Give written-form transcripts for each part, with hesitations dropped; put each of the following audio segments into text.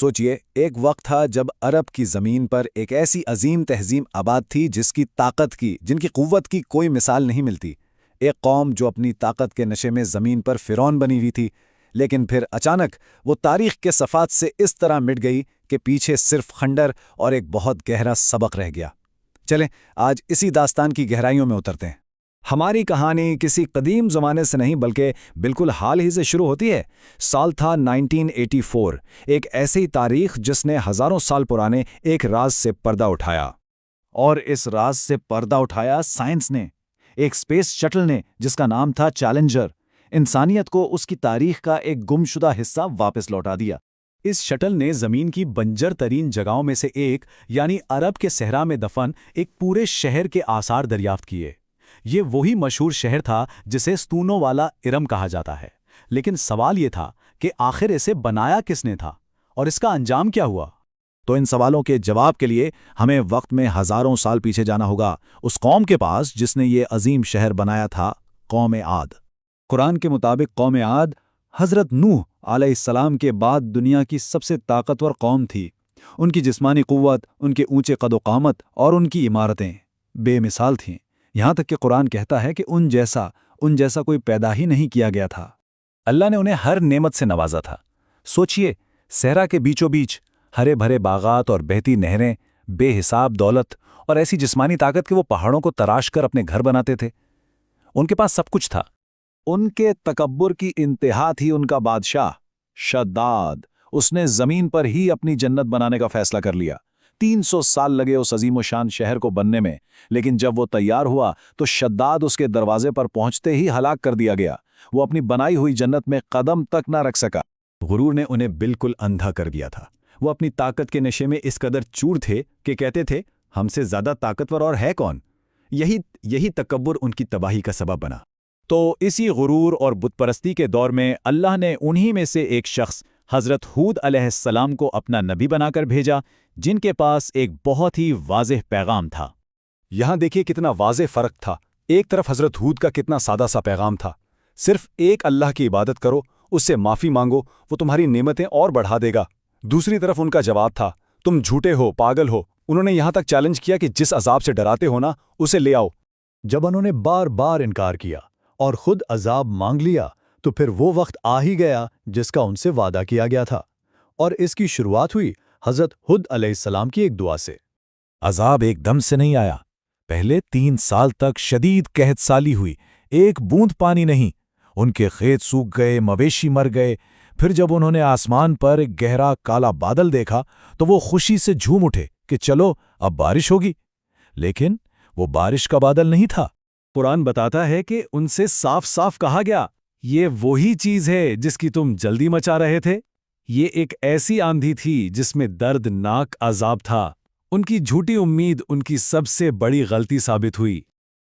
سوچئے، ایک وقت تھا جب عرب کی زمین پر ایک ایسی عظیم تہذیب آباد تھی جس کی طاقت کی، جن کی قوت کی کوئی مثال نہیں ملتی۔ ایک قوم جو اپنی طاقت کے نشے میں زمین پر فرعون بنی ہوئی تھی، لیکن پھر اچانک وہ تاریخ کے صفحات سے اس طرح مٹ گئی کہ پیچھے صرف خنڈر اور ایک بہت گہرا سبق رہ گیا۔ چلیں آج اسی داستان کی گہرائیوں میں اترتے ہیں۔ ہماری کہانی کسی قدیم زمانے سے نہیں بلکہ بالکل حال ہی سے شروع ہوتی ہے۔ سال تھا 1984، ایک ایسی تاریخ جس نے ہزاروں سال پرانے ایک راز سے پردہ اٹھایا۔ اور اس راز سے پردہ اٹھایا سائنس نے، ایک اسپیس شٹل نے جس کا نام تھا چیلنجر، انسانیت کو اس کی تاریخ کا ایک گمشدہ حصہ واپس لوٹا دیا۔ اس شٹل نے زمین کی بنجر ترین جگہوں میں سے ایک یعنی عرب کے صحرا میں دفن ایک پورے شہر کے آثار دریافت کیے۔ یہ وہی مشہور شہر تھا جسے ستونوں والا ارم کہا جاتا ہے، لیکن سوال یہ تھا کہ آخر اسے بنایا کس نے تھا اور اس کا انجام کیا ہوا؟ تو ان سوالوں کے جواب کے لیے ہمیں وقت میں ہزاروں سال پیچھے جانا ہوگا، اس قوم کے پاس جس نے یہ عظیم شہر بنایا تھا، قوم عاد۔ قرآن کے مطابق قوم عاد حضرت نوح علیہ السلام کے بعد دنیا کی سب سے طاقتور قوم تھی۔ ان کی جسمانی قوت، ان کے اونچے قد و قامت اور ان کی عمارتیں بے مثال تھیں، یہاں تک کہ قرآن کہتا ہے کہ ان جیسا کوئی پیدا ہی نہیں کیا گیا تھا۔ اللہ نے انہیں ہر نعمت سے نوازا تھا۔ سوچئے، صحرا کے بیچوں بیچ ہرے بھرے باغات اور بہتی نہریں، بے حساب دولت اور ایسی جسمانی طاقت کہ وہ پہاڑوں کو تراش کر اپنے گھر بناتے تھے۔ ان کے پاس سب کچھ تھا۔ ان کے تکبر کی انتہا تھی ان کا بادشاہ شداد۔ اس نے زمین پر ہی اپنی جنت بنانے کا فیصلہ کر لیا۔ 300 سال لگے اس عظیم و شان شہر کو بننے میں، لیکن جب وہ تیار ہوا تو شداد اس کے دروازے پر پہنچتے ہی ہلاک کر دیا گیا۔ وہ اپنی بنائی ہوئی جنت میں قدم تک نہ رکھ سکا۔ غرور نے انہیں بالکل اندھا کر دیا تھا۔ وہ اپنی طاقت کے نشے میں اس قدر چور تھے کہ کہتے تھے، ہم سے زیادہ طاقتور اور ہے کون؟ یہی تکبر ان کی تباہی کا سبب بنا۔ تو اسی غرور اور بت پرستی کے دور میں اللہ نے انہی میں سے ایک شخص حضرت ہود علیہ السلام کو اپنا نبی بنا کر بھیجا، جن کے پاس ایک بہت ہی واضح پیغام تھا۔ یہاں دیکھیے کتنا واضح فرق تھا۔ ایک طرف حضرت ہود کا کتنا سادہ سا پیغام تھا، صرف ایک اللہ کی عبادت کرو، اس سے معافی مانگو، وہ تمہاری نعمتیں اور بڑھا دے گا۔ دوسری طرف ان کا جواب تھا، تم جھوٹے ہو، پاگل ہو۔ انہوں نے یہاں تک چیلنج کیا کہ جس عذاب سے ڈراتے ہو نا، اسے لے آؤ۔ جب انہوں نے بار بار انکار کیا اور خود عذاب مانگ لیا تو پھر وہ وقت آ ہی گیا جس کا ان سے وعدہ کیا گیا تھا، اور اس کی شروعات ہوئی حضرت ہود علیہ السلام کی ایک دعا سے۔ عذاب ایک دم سے نہیں آیا، پہلے 3 سال تک شدید قحط سالی ہوئی، ایک بوند پانی نہیں، ان کے کھیت سوکھ گئے، مویشی مر گئے۔ پھر جب انہوں نے آسمان پر ایک گہرا کالا بادل دیکھا تو وہ خوشی سے جھوم اٹھے کہ چلو اب بارش ہوگی، لیکن وہ بارش کا بادل نہیں تھا۔ قرآن بتاتا ہے کہ ان سے صاف صاف کہا گیا، یہ وہی چیز ہے جس کی تم جلدی مچا رہے تھے۔ یہ ایک ایسی آندھی تھی جس میں دردناک عذاب تھا۔ ان کی جھوٹی امید ان کی سب سے بڑی غلطی ثابت ہوئی۔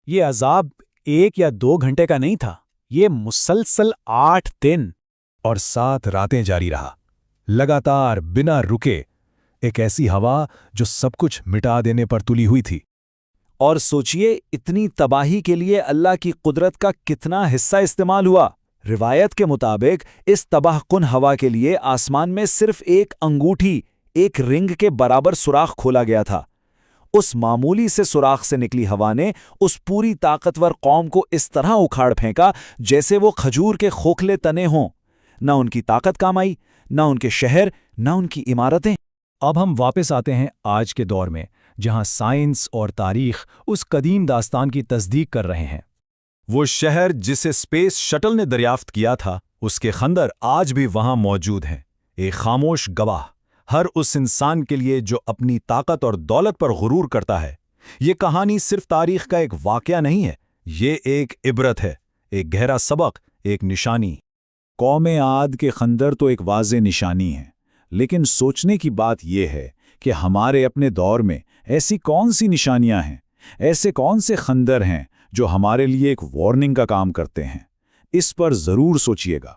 یہ عذاب 1 یا 2 گھنٹے کا نہیں تھا، یہ مسلسل 8 دن اور 7 راتیں جاری رہا، لگاتار بنا رکے، ایک ایسی ہوا جو سب کچھ مٹا دینے پر تلی ہوئی تھی۔ اور سوچئے، اتنی تباہی کے لیے اللہ کی قدرت کا کتنا حصہ استعمال ہوا۔ روایت کے مطابق اس تباہ کن ہوا کے لیے آسمان میں صرف ایک انگوٹھی، ایک رنگ کے برابر سوراخ کھولا گیا تھا۔ اس معمولی سے سوراخ سے نکلی ہوا نے اس پوری طاقتور قوم کو اس طرح اکھاڑ پھینکا جیسے وہ کھجور کے کھوکھلے تنے ہوں۔ نہ ان کی طاقت کام آئی، نہ ان کے شہر، نہ ان کی عمارتیں۔ اب ہم واپس آتے ہیں آج کے دور میں، جہاں سائنس اور تاریخ اس قدیم داستان کی تصدیق کر رہے ہیں۔ وہ شہر جسے اسپیس شٹل نے دریافت کیا تھا، اس کے خنڈر آج بھی وہاں موجود ہیں، ایک خاموش گواہ ہر اس انسان کے لیے جو اپنی طاقت اور دولت پر غرور کرتا ہے۔ یہ کہانی صرف تاریخ کا ایک واقعہ نہیں ہے، یہ ایک عبرت ہے، ایک گہرا سبق، ایک نشانی۔ قوم عاد کے خنڈر تو ایک واضح نشانی ہے، لیکن سوچنے کی بات یہ ہے کہ ہمارے اپنے دور میں ایسی کون سی نشانیاں ہیں، ایسے کون سے خنڈر ہیں جو ہمارے لیے ایک وارننگ کا کام کرتے ہیں؟ اس پر ضرور سوچئے گا۔